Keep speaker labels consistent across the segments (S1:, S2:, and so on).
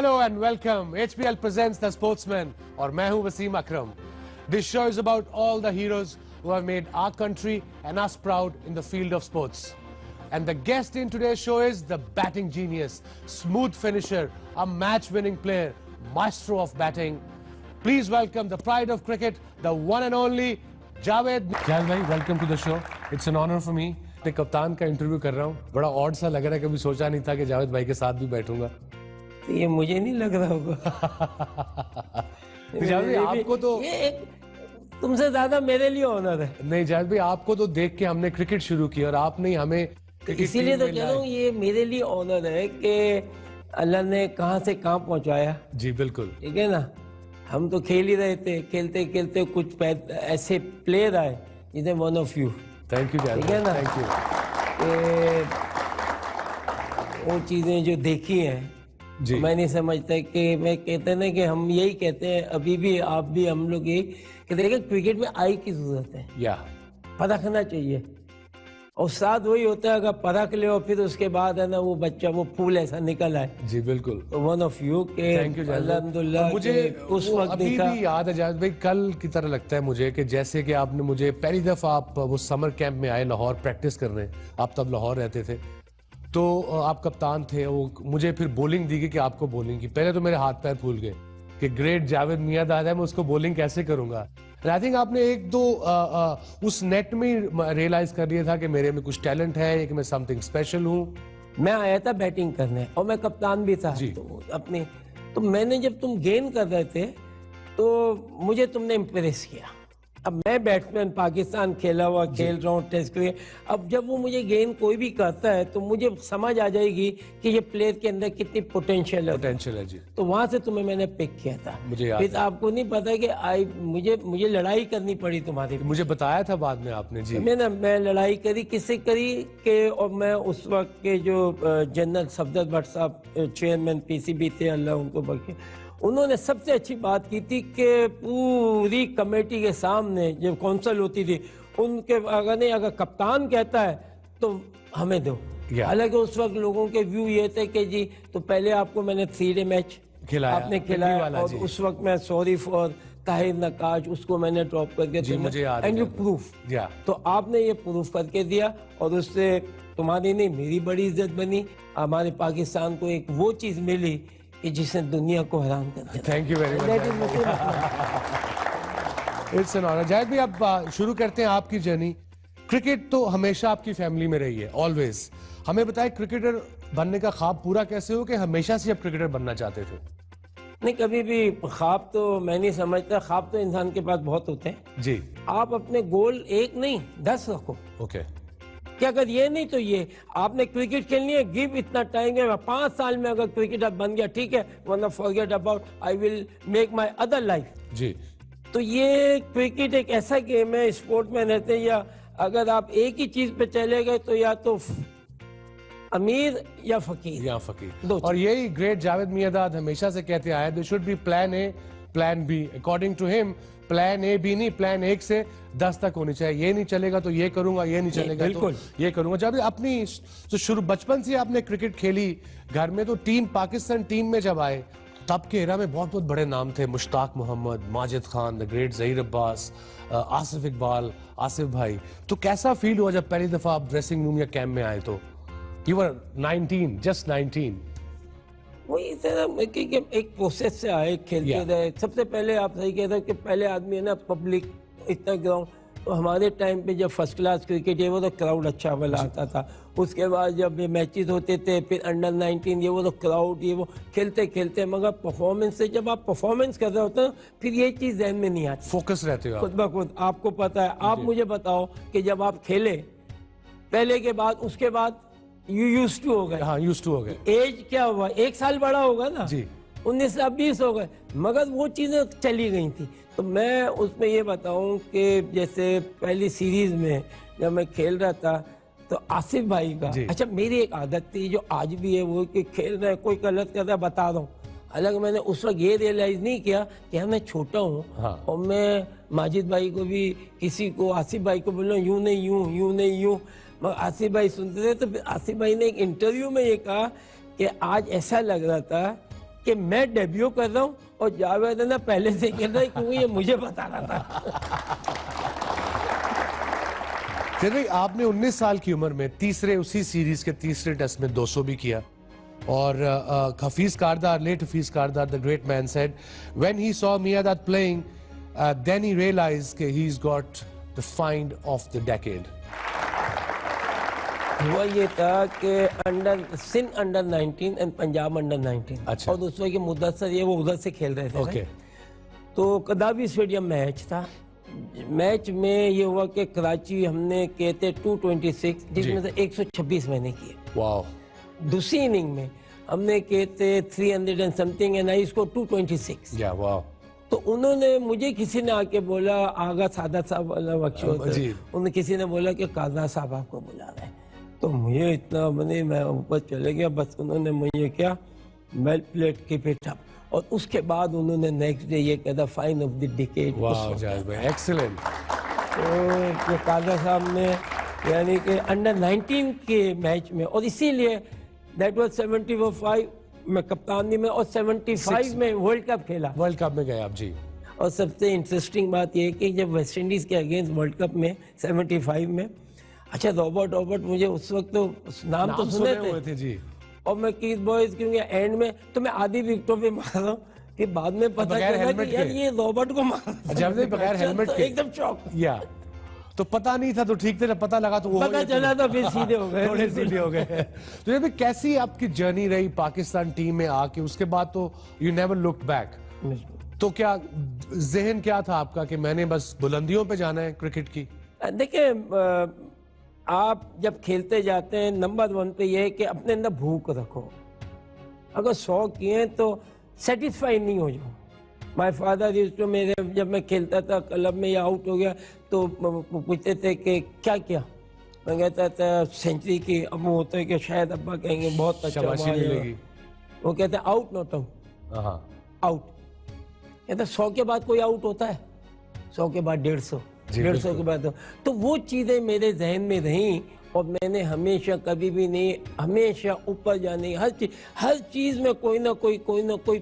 S1: Hello and welcome. HPL presents The Sportsman और मैं हूं वसीम अकरम. This show is about all the heroes who have made our country and us proud in the field of sports. And the guest in today's show is the batting genius, smooth finisher, a match-winning player, maestro of batting. Please welcome the pride of cricket, the one and only Javed. Javed bhai, welcome to the show. It's an honor for me. मैं कप्तान का interview कर रहा हूँ. बड़ा odd सा लग रहा है, कभी सोचा नहीं था कि जावेद भाई के साथ भी बैठूंगा.
S2: ये मुझे नहीं लग रहा होगा.
S1: आपको तो
S2: ये तुमसे ज्यादा मेरे लिए ऑनर है.
S1: नहीं जावेद भाई, आपको तो देख के हमने क्रिकेट शुरू की और आपने हमें
S2: इसीलिए तो कह रहा हूँ ये मेरे लिए ऑनर है कि अल्लाह ने कहाँ से कहाँ पहुँचाया.
S1: जी बिल्कुल.
S2: ठीक है ना. हम तो खेल ही रहे थे, खेलते खेलते कुछ ऐसे प्लेयर आए जिन्हें one of you.
S1: Thank you Javed.
S2: ठीक है ना.
S1: Thank you.
S2: वो चीजें जो देखी हैं
S1: जी.
S2: मैं नहीं समझता कि मैं कहते ना कि हम यही कहते हैं अभी भी, आप भी, हम लोग यही कि देखिए क्रिकेट में आई की जरूरत है.
S1: या
S2: परखना चाहिए और साथ वही होता है अगर परख ले और फिर उसके बाद है ना वो बच्चा वो फूल ऐसा निकल आए.
S1: जी बिल्कुल.
S2: तो वन ऑफ यू के
S1: थैंक यू जावेद.
S2: अल्हम्दुलिल्लाह
S1: मुझे
S2: उस वक्त
S1: अभी
S2: देखा.
S1: भी याद है जावेद भाई, कल की तरह लगता है मुझे कि जैसे कि आपने मुझे पहली दफा आप वो समर कैंप में आए लाहौर प्रैक्टिस करने. आप तब लाहौर रहते थे तो आप कप्तान थे. वो मुझे फिर बॉलिंग दी गई कि आपको बॉलिंग की. पहले तो मेरे हाथ पैर फूल गए कि ग्रेट जावेद मियांदाद है, मैं उसको बॉलिंग कैसे करूंगा. आई थिंक आपने एक दो उस नेट में रियलाइज कर लिया था कि मेरे में कुछ टैलेंट है, कि मैं समथिंग स्पेशल हूँ.
S2: मैं आया था बैटिंग करने और मैं कप्तान भी था. तो अपने तो मैंने जब तुम गेंद कर रहे थे तो मुझे तुमने इम्प्रेस किया. अब मैं बैट्समैन पाकिस्तान खेला हुआ खेल रहा हूँ टेस्ट क्रिकेट. अब जब वो मुझे गेंद कोई भी करता है तो मुझे समझ आ जाएगी कि ये प्लेयर के अंदर कितनी पोटेंशियल है.
S1: जी.
S2: तो वहां से तुम्हें मैंने पिक किया था.
S1: मुझे याद
S2: फिर आपको नहीं पता कि मुझे लड़ाई करनी पड़ी तुम्हारी.
S1: मुझे बताया था बाद में आपने. जी.
S2: मैं लड़ाई करी. किससे करी के और मैं उस वक्त के जो जनरल सफदर भट्ट साहब चेयरमैन पीसीबी थे, अल्लाह उनको बख्शे, उन्होंने सबसे अच्छी बात की थी कि पूरी कमेटी के सामने जब कौंसल होती थी उनके अगर कप्तान कहता है तो हमें दो. हालांकि उस वक्त लोगों के व्यू ये थे कि जी तो पहले आपको मैंने 3 डे मैच
S1: खिलाया,
S2: आपने खिलाया और उस वक्त मैं सॉरी फॉर ताहिर नकाश उसको मैंने ड्रॉप करके
S1: मुझे याद
S2: एंड यू प्रूफ. तो आपने ये प्रूफ करके दिया और उससे तुम्हारी नहीं मेरी बड़ी इज्जत बनी. हमारे पाकिस्तान को एक वो चीज मिली कि जिसने दुनिया को हैरान कर दिया.
S1: Thank you very much. It's an honour. Javed भाई अब शुरू करते हैं आपकी जर्नी. क्रिकेट तो हमेशा आपकी फैमिली में रही है, ऑलवेज. हमें बताएं क्रिकेटर बनने का ख्वाब पूरा कैसे हो कि हमेशा से आप क्रिकेटर बनना चाहते थे.
S2: नहीं, कभी भी ख्वाब तो मैं नहीं समझता. ख्वाब तो इंसान के पास बहुत होते हैं.
S1: जी.
S2: आप अपने गोल 1 नहीं 10 रखो.
S1: ओके.
S2: कि अगर ये नहीं तो ये आपने क्रिकेट खेलनी है, गिव इतना टाइम है. 5 साल में अगर क्रिकेटर बन गया ठीक है, वरना forget about, I will make my other life.
S1: जी.
S2: तो ये क्रिकेट एक ऐसा गेम है, स्पोर्ट में रहते हैं, या अगर आप एक ही चीज पे चले गए तो या तो अमीर या फकीर.
S1: और यही ग्रेट जावेद मियांदाद हमेशा से कहते आए, there should be plan A plan B. According to him plan A भी नहीं, प्लान 1 से 10 तक होनी चाहिए. ये नहीं चलेगा तो ये करूंगा, ये नहीं चलेगा तो ये करूंगा. जब अपनी तो शुरू बचपन से आपने क्रिकेट खेली घर में, तो टीम पाकिस्तान टीम में जब आए तब के एरा में बहुत बहुत बड़े नाम थे. मुश्ताक मोहम्मद, माजिद खान, द ग्रेट जहीर अब्बास, आसिफ इकबाल, आसिफ भाई. तो कैसा फील हुआ जब पहली दफा आप ड्रेसिंग रूम या कैंप में आए? तो यू वर 19, जस्ट 19.
S2: वही एक प्रोसेस से आए, खेलते रहे. सबसे पहले आप सही कहते हैं कि पहले आदमी है ना पब्लिक इतना ग्राउंड. तो हमारे टाइम पे जब फर्स्ट क्लास क्रिकेट है वो तो क्राउड अच्छा वाला आता था. उसके बाद जब ये मैचेस होते थे फिर अंडर 19 ये वो तो क्राउड ये वो खेलते खेलते, मगर परफॉर्मेंस से जब आप परफॉर्मेंस कर रहे होते हैं फिर ये चीज ध्यान में नहीं आती.
S1: फोकस रहते हो
S2: खुद ब खुद. आपको पता है. आप मुझे बताओ कि जब आप खेले पहले के बाद उसके बाद यू यूज्ड टू हो गए.
S1: हाँ, यूज्ड टू हो गए.
S2: एज क्या हुआ? 1 साल बड़ा होगा ना
S1: जी.
S2: 19 से 20 हो गए, मगर वो चीजें चली गई थी. तो मैं उसमें ये बताऊं कि जैसे पहली सीरीज में जब मैं खेल रहा था तो आसिफ भाई का, अच्छा मेरी एक आदत थी जो आज भी है, वो कि खेल रहा है कोई गलत कर रहा है बता रहा हूँ. हालांकि मैंने उस वक्त ये रियलाइज नहीं किया कि हाँ मैं छोटा हूँ. हाँ. और मैं माजिद भाई को भी किसी को आसिफ भाई को बोल रहा हूँ यूं नहीं यूं, यूं नहीं यूं. मगर आसिफ भाई सुनते थे. तो आसिफ भाई ने एक इंटरव्यू में ये कहा कि आज ऐसा लग रहा था कि मैं डेब्यू कर रहा हूँ और जावेद है ना पहले से खेल रहा है, क्योंकि ये मुझे बता रहा था।
S1: फिर भाई आपने 19 साल की उम्र में उसी सीरीज के तीसरे टेस्ट में 200 भी किया और Hafeez Kardar, late Hafeez Kardar, the great man said when he saw Miandad playing then he realised कि he is got the find of the decade.
S2: हुआ ये था कि Sindh under 19 and Punjab under 19।
S1: अच्छा।
S2: और दूसरे के मुद्दसर ये वो उधर से खेल रहे थे।
S1: ओके।
S2: तो कदावी स्टेडियम मैच था। मैच में ये हुआ कि कराची हमने किए थे 226, जिसमें से 126 मैंने किए।
S1: वाओ।
S2: दूसरी इनिंग में हमने किए थे 300 and something and I score 226।
S1: या वाओ।
S2: तो उन्होंने मुझे किसी ने आके बोला, आगा सादा साहब वाला वक्त होता है, उन्हें किसी ने बोला कि कारदार साहब आपको बुला रहे हैं। तो मुझे इतना मैं ऊपर चले गया, बस उन्होंने मुझे क्या well played keep it up, और उसके बाद उन्होंने नेक्स्ट डे ये कहता फाइन ऑफ द डिकेड।
S1: वाह जावेद भाई, एक्सीलेंट।
S2: तो कारदार साहब ने यानी कि अंडर 19 के मैच में, और इसीलिए दैट वाज 75 में कप्तानी में, और 75 में वर्ल्ड कप खेला।
S1: वर्ल्ड कप में गए आप जी।
S2: और सबसे इंटरेस्टिंग बात यह है कि जब वेस्ट इंडीज के अगेंस्ट वर्ल्ड कप में 75 में, अच्छा रॉबर्ट मुझे उस वक्त तो नाम तो सुने थे
S1: जी।
S2: और मैं कीथ बॉयज क्योंकि एंड में तो मैं आधी विकेटों पे मार रहा हूँ कि बाद में पता चला कि यार ये रॉबर्ट को मार
S1: जब बगैर हेलमेट के
S2: एकदम शॉक।
S1: या तो पता नहीं था, तो ठीक थे, पता लगा तो वो
S2: पता चला तो फिर सीधे हो गए,
S1: थोड़े सीधे हो गए। तो ये भी कैसी आपकी जर्नी रही पाकिस्तान टीम में आके, उसके बाद तो यू नेवर लुक बैक। तो क्या जहन क्या था आपका कि मैंने बस बुलंदियों पे जाना है क्रिकेट की?
S2: देखिए आप जब खेलते जाते हैं नंबर 1 पे ये है कि अपने अंदर भूख रखो। अगर 100 किए तो सेटिस्फाई नहीं हो जाओ। माय फादर यूज्ड टू, मेरे जब मैं खेलता था क्लब में या आउट हो गया तो पूछते थे कि क्या किया, मैं कहता था सेंचुरी की। अब वो होता है कि शायद अब्बा कहेंगे बहुत अच्छा
S1: मिलेगी,
S2: वो कहते हैं आउट नॉट आउट, आउट। कहते 100 के बाद कोई आउट होता है, 100 के बाद 150 के बाद। तो वो चीजें मेरे जहन में रहीं और मैंने हमेशा कभी भी नहीं, हमेशा ऊपर जाने, हर चीज में कोई ना कोई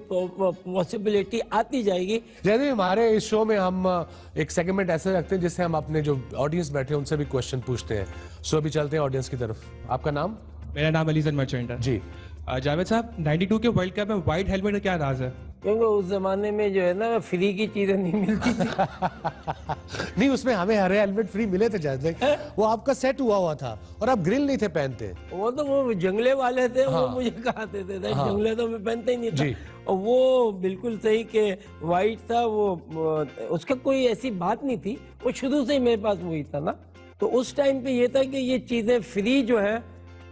S2: पॉसिबिलिटी आती जाएगी।
S1: जैसे हमारे इस शो में हम एक सेगमेंट ऐसे रखते हैं जिससे हम अपने जो ऑडियंस बैठे हैं उनसे भी क्वेश्चन पूछते हैं। सो अभी चलते हैं ऑडियंस की तरफ। आपका नाम?
S3: मेरा नाम अलीजन मर्चेंट है
S1: जी।
S3: जावेद साहब, 92 के वर्ल्ड कप में व्हाइट हेलमेट का क्या राज है?
S2: क्योंकि उस जमाने में जो है ना फ्री की चीजें नहीं मिलती थी।
S1: नहीं, उसमें हमें हरे हेलमेट फ्री मिले थे जावेद भाई, वो आपका सेट हुआ था और आप ग्रिल नहीं थे पहनते।
S2: वो तो वो जंगले वाले थे।
S1: हाँ।
S2: वो मुझे कहते थे जंगले तो मैं पहनता ही नहीं था।
S1: जी।
S2: और वो बिल्कुल सही के वाइट था वो, उसका कोई ऐसी बात नहीं थी, वो शुरू से ही मेरे पास वही था ना। तो उस टाइम पे ये था कि ये चीजें फ्री जो है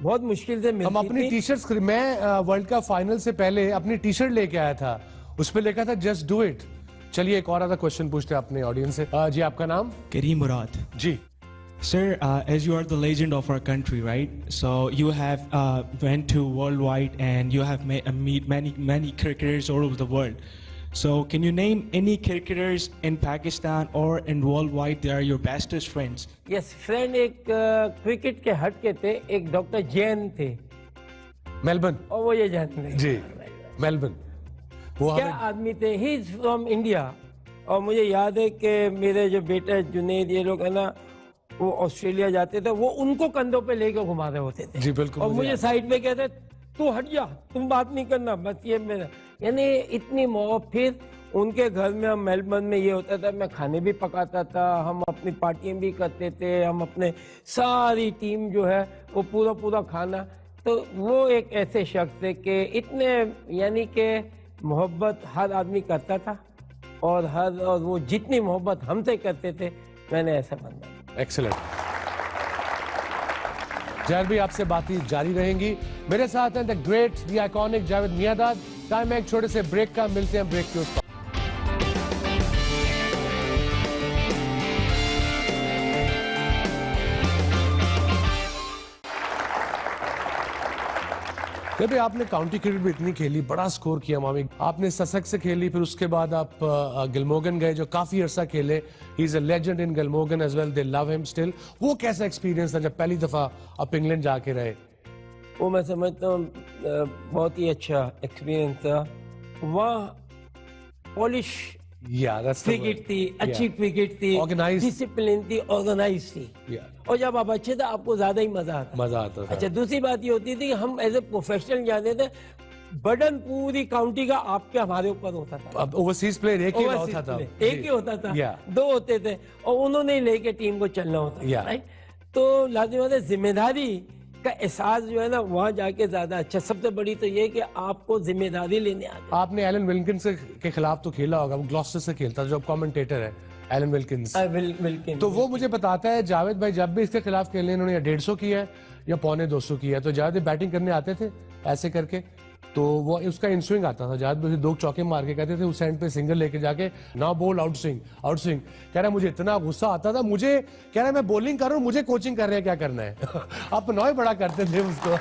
S2: बहुत मुश्किल से मिलती
S1: हम अपनी टी शर्ट, मैं वर्ल्ड कप फाइनल से पहले अपनी टी शर्ट लेके आया था, उस पे लिखा था जस्ट डू इट। चलिए एक और आधा क्वेश्चन पूछते हैं अपने ऑडियंस से। जी आपका नाम?
S3: करीम मुराद
S1: जी।
S3: Sir, as you are the legend of our country, right? So you have went to worldwide and you have meet many cricketers all over the world. So can you name any cricketers in Pakistan or in worldwide that are your bestest friends?
S2: Yes, friend एक cricket के हट के थे, एक doctor Jain थे
S1: Melbourne.
S2: और वो ये जानते थे
S1: जी, मेलबर्न। वो
S2: क्या आदमी थे, ही इज फ्रॉम इंडिया। और मुझे याद है कि मेरे जो बेटा जुनेद ये लोग है ना, वो ऑस्ट्रेलिया जाते थे, वो उनको कंधों पे लेके घुमा रहे होते थे।
S1: जी बिल्कुल।
S2: और मुझे साइड पे कहते तू हट जा, तुम बात नहीं करना, बस ये मेरा, यानी इतनी मोहब्बत। फिर उनके घर में, हम मेलबर्न में ये होता था, मैं खाने भी पकाता था, हम अपनी पार्टियां भी करते थे, हम अपने सारी टीम जो है वो पूरा खाना। तो वो एक ऐसे शख्स थे कि इतने, यानी कि मोहब्बत हर आदमी करता था और वो जितनी मोहब्बत हमसे करते थे, मैंने ऐसा बंदा।
S1: एक्सीलेंट। जावेद भी आपसे बातें जारी रहेंगी। मेरे साथ हैं the great, the iconic Javed my dad. Time है एक छोटे से ब्रेक का, मिलते हैं ब्रेक के उस पर। जब आपने काउंटी क्रिकेट भी इतनी खेली, बड़ा स्कोर किया मामी, आपने ससेक्स से खेली, फिर उसके बाद आप गिलमोगन गए जो काफी अरसा खेले। He is a legend in Glamorgan as well, they love him still. वो कैसा एक्सपीरियंस था जब पहली दफा आप इंग्लैंड जाके रहे?
S2: वो मैं समझता हूँ बहुत ही अच्छा एक्सपीरियंस था। वहाँ polish
S1: Yeah, that's the
S2: cricket
S1: word.
S2: थी, अच्छी
S1: Yeah.
S2: क्रिकेट थी,
S1: Organized.
S2: डिसिप्लिन थी, ऑर्गेनाइज थी।
S1: Yeah.
S2: और जब आप अच्छे थे आपको ज्यादा ही मजा आता।
S1: मजा आता था।
S2: अच्छा, दूसरी बात ये होती थी कि हम एज ए प्रोफेशनल जाते थे, बर्डन पूरी काउंटी का आपके हमारे ऊपर होता था।
S1: अब ओवरसीज प्लेयर एक ही
S2: Overseas
S1: होता था।
S2: player, एक ही होता था,
S1: Yeah.
S2: 2 होते थे और उन्होंने ही लेके टीम को चलना होता था,
S1: Yeah.
S2: राइट? तो लाजिम बात है, जिम्मेदारी का एहसास जो है ना वहाँ जाके ज्यादा अच्छा। सबसे बड़ी तो ये कि आपको जिम्मेदारी लेने आते।
S1: आपने एलन विल्किंस के खिलाफ तो खेला होगा, वो ग्लॉस्टर से खेलता था, जो कमेंटेटर है एलन विल्किंस।
S2: बिल्कुल।
S1: तो वो मुझे बताता है जावेद भाई जब भी इसके खिलाफ खेलने इन्होंने या 150 किया है या पौने 200 किया है, तो जावेद बैटिंग करने आते थे ऐसे करके, तो वो उसका इन स्विंग आता था, जावेद भाई 2 चौके मार के कहते थे उस एंड पे सिंगल लेके जाके ना बोल आउट स्विंग आउट स्विंग। कह रहा मुझे इतना गुस्सा आता था, मुझे कह रहा मैं बॉलिंग कर रहा हूँ, मुझे कोचिंग कर रहे हैं क्या करना है। आप नॉय बड़ा करते थे उसको।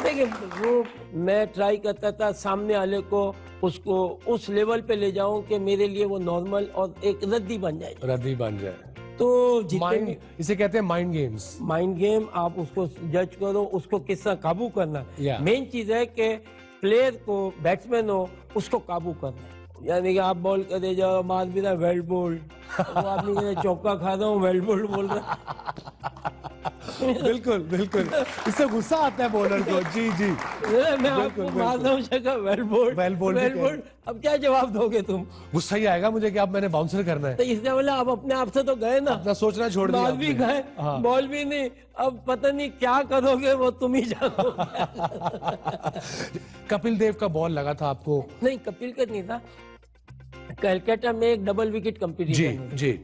S2: देखिए, वो मैं ट्राई करता था सामने वाले को, उसको उस लेवल पे ले जाऊं कि मेरे लिए वो नॉर्मल और एक रद्दी बन जाए।
S1: रद्दी बन जाए।
S2: तो जितने
S1: माइंड, इसे कहते हैं माइंड गेम्स।
S2: माइंड गेम, आप उसको जज करो, उसको किस तरह काबू करना।
S1: Yeah.
S2: मेन चीज है कि प्लेयर को, बैट्समैन हो, उसको काबू करना है। यानी कि आप बॉल करे जाओ, मार भी रहा वेल बोल्ड, वो आदमी चौका खा रहा हूँ वेल बोल्ड बोल रहा।
S1: बिल्कुल बिल्कुल, इससे गुस्सा आता है बॉलर को। जी जी,
S2: मैं आपको मार रहा हूँ जगह वेल बोल्ड,
S1: Well bowled भी
S2: वेल बोल्ड। अब क्या जवाब दोगे तुम?
S1: गुस्सा ही आएगा मुझे कि अब मैंने बाउंसर करना है।
S2: तो इसका मतलब आप अपने आप से तो गए ना,
S1: अपना सोचना छोड़ दिया
S2: मार भी
S1: आपने।
S2: गए,
S1: हाँ।
S2: बॉल भी नहीं, अब पता नहीं क्या करोगे वो तुम ही जानो।
S1: कपिल देव का बॉल लगा था आपको?
S2: नहीं, कपिल का नहीं था, कलकत्ता में एक डबल विकेट
S1: जी
S2: कंपटीशन
S1: जी,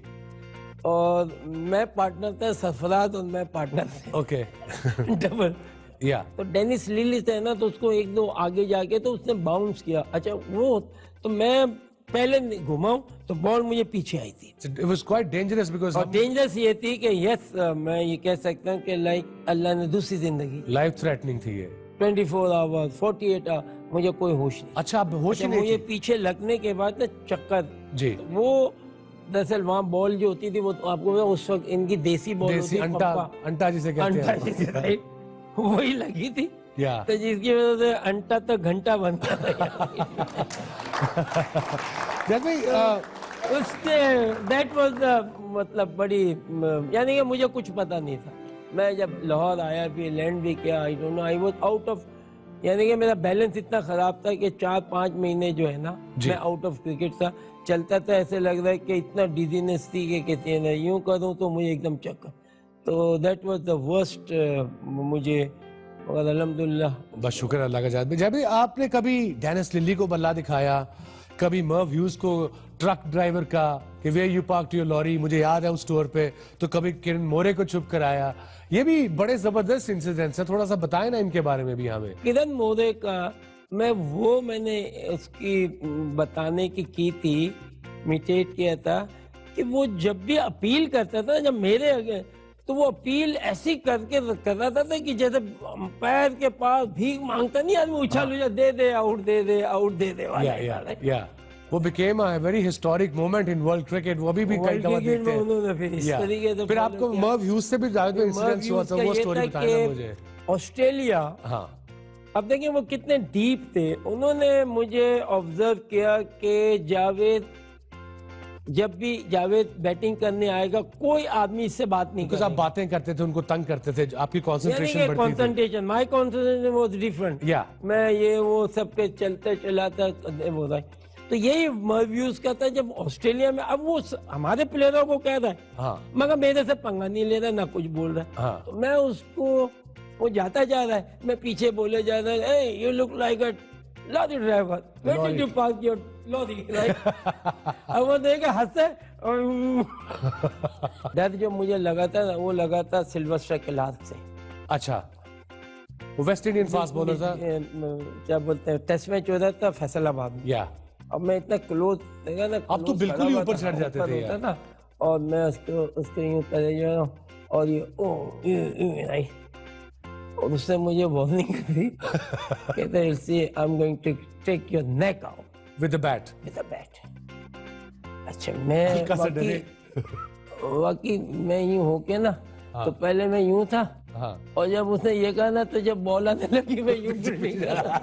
S2: और मैं पार्टनर था, सरफराज और मैं पार्टनर थे।
S1: ओके।
S2: डबल।
S1: या
S2: तो डेनिस लिली है ना, तो उसको 1-2 आगे जाके तो उसने बाउंस किया। अच्छा, वो तो मैं पहले घुमाऊं तो बॉल मुझे पीछे आई थी।
S1: It was quite dangerous because
S2: और डेंजरस ये थी कि यस, मैं ये कह सकता हूँ कि लाइक अल्लाह ने दूसरी जिंदगी,
S1: लाइफ थ्रेटनिंग थी ये।
S2: 24 आवर्स 48 आवर मुझे कोई होश नहीं।
S1: अच्छा, आप होश ही
S2: अच्छा,
S1: नहीं
S2: मुझे
S1: थी?
S2: पीछे लगने के बाद ना चक्कर,
S1: जी,
S2: वो दरअसल वहाँ बॉल जो होती थी वो तो आपको पता है, उस वक्त इनकी देसी बॉल
S1: देसी
S2: होती
S1: अंटा,
S2: पप्पा,
S1: अंटा जिसे कहते
S2: अंटा
S1: हैं।
S2: जिसे, राइट, वही लगी थी।
S1: या
S2: तो जिसकी वजह से अंटा तो घंटा बनता था।
S1: जब भी
S2: उसके दैट वाज द मतलब बड़ी, यानी कि मुझे कुछ पता नहीं था। मैं जब लाहौर आया भी, लैंड भी किया, I don't know, I was out of, यानी कि मेरा बैलेंस इतना खराब था कि 4-5 महीने जो है ना मैं आउट ऑफ क्रिकेट था। चलता था ऐसे लग रहा है कि इतना डिजीनेस थी कि कहते हैं ना, यूं करूं तो मुझे एकदम चक्कर। तो दैट वाज द वर्स्ट मुझे, मगर अल्हम्दुलिल्लाह।
S1: बस शुक्र अल्लाह का। जब भी आपने कभी डेनिस लिली को बल्ला दिखाया, कभी मर्व ह्यूज को ट्रक ड्राइवर का कि way you park your lorry, मुझे याद है उस टूर पे, तो कभी किरण मोरे को चुप कराया, ये भी बड़े जबरदस्त इंसिडेंट्स है। थोड़ा सा बताएं ना इनके बारे में भी हमें।
S2: किरण मोरे का मैंने उसकी बताने की थी, मिटेट किया था कि वो जब भी अपील करता था, जब मेरे आगे, तो वो अपील ऐसी करके कर रहा था कि जैसे पैर के पास भीख मांगता नहीं आदमी, उछल उछल दे दे आउट, दे दे आउट, दे दे वाला।
S1: या वो became a very historic moment in world cricket। वो अभी भी कई दफा देखते हैं।
S2: उन्होंने फिर इस
S1: Yeah.
S2: तरीके से
S1: फिर आपको मर्व ह्यूज से भी ज्यादा इंसिडेंट्स हुआ था, वो स्टोरी बताना मुझे।
S2: ऑस्ट्रेलिया,
S1: हाँ,
S2: अब देखिए वो कितने डीप थे। उन्होंने मुझे ऑब्जर्व किया कि जावेद, जब भी जावेद बैटिंग करने आएगा कोई आदमी इससे बात नहीं
S1: बिकॉज़ आप बातें करते थे, उनको तंग करते थे, आपकी कंसंट्रेशन बढ़ती थी।
S2: Concentration, my concentration was different.
S1: या
S2: मैं ये वो सब के चलते चलाता वो रहा। तो यही व्यूज का था जब ऑस्ट्रेलिया में, अब वो हमारे प्लेयरों को कह रहा है,
S1: हाँ
S2: मगर मेरे से पंगा नहीं ले रहा, ना कुछ बोल रहा है।
S1: हाँ,
S2: तो मैं उसको, वो जाता जा रहा है, मैं पीछे बोले जा रहा है, hey, you look like a lorry driver, where did you park your lorry, right? अब वो देखे हंसे, डर जो मुझे लगा था वो लगा था सिल्वेस्टर क्लार्क से।
S1: अच्छा, वो वेस्ट इंडियन फास्ट बॉलर था।
S2: क्या बोलते हैं, टेस्ट मैच हो रहा था फैसलाबाद में।
S1: या
S2: अब मैं इतना क्लोज देखा ना,
S1: अब तो बिल्कुल ही ऊपर चढ़ जाते थे यार।
S2: ना, और मैं उसको यूं करे जा रहा हूं, और ये राइट, और उसने मुझे वार्निंग दी, कहते हैं see I am going to take your neck out
S1: with the bat.
S2: With a bat. अच्छा, मैं वाकई मैं यूं होके ना, तो पहले मैं यूं था,
S1: हाँ।
S2: और जब उसने ये कहा ना तो जब बॉल आने लगी मैं यूं फील्डिंग कर रहा था।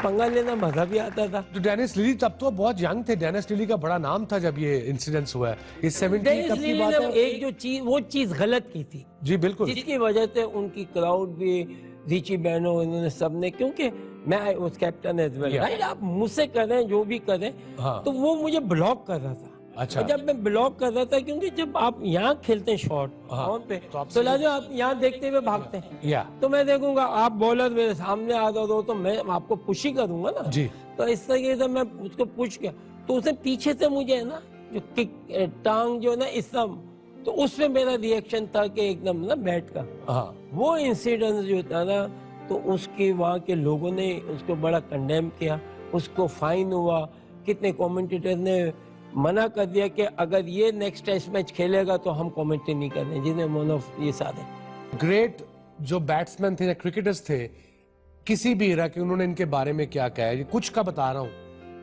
S2: पंगा लेना मजा भी आता था।
S1: तो डेनिस लिली तब तो बहुत यंग थे, डेनिस लिली का बड़ा नाम था जब ये इंसिडेंट हुआ है, इस 70
S2: डेनिस
S1: तब की
S2: लिली
S1: बात
S2: ने
S1: है।
S2: एक जो चीज वो चीज गलत की थी,
S1: जी बिल्कुल,
S2: जिसकी वजह से उनकी क्राउड भी, रिची बैनो, इन्होंने सबने, क्योंकि मैं उस कैप्टन एज वेल, राइट, आप मुझसे करें जो भी करें,
S1: हाँ।
S2: तो वो मुझे ब्लॉक कर रहा था।
S1: अच्छा।
S2: और जब मैं ब्लॉक कर रहा था, क्योंकि जब आप यहाँ खेलते हैं शॉट ऑन पे, तो लाजो आप यहाँ देखते हुए भागते हैं,
S1: या
S2: तो मैं देखूंगा आप बॉलर मेरे सामने आ जाओ तो मैं आपको पुश ही करूंगा ना
S1: जी।
S2: तो इस तरीके से मैं उसको पुश किया, तो उसने पीछे से मुझे है ना जो किक टांग जो है ना इसम, तो उसमें मेरा रिएक्शन था कि एकदम ना बैट का,
S1: हाँ
S2: वो इंसिडेंट जो था ना, तो उसके वहाँ के लोगों ने उसको बड़ा कंडेम किया, उसको फाइन हुआ, कितने कमेंटेटर ने मना कर दिया कि अगर ये नेक्स्ट टेस्ट मैच खेलेगा तो हम कमेंट्री नहीं कर रहे, जिन्हें वन ऑफ ये सारे
S1: ग्रेट जो बैट्समैन थे या क्रिकेटर्स थे किसी भी इरा के, उन्होंने इनके बारे में क्या कहा है, कुछ का बता रहा हूँ।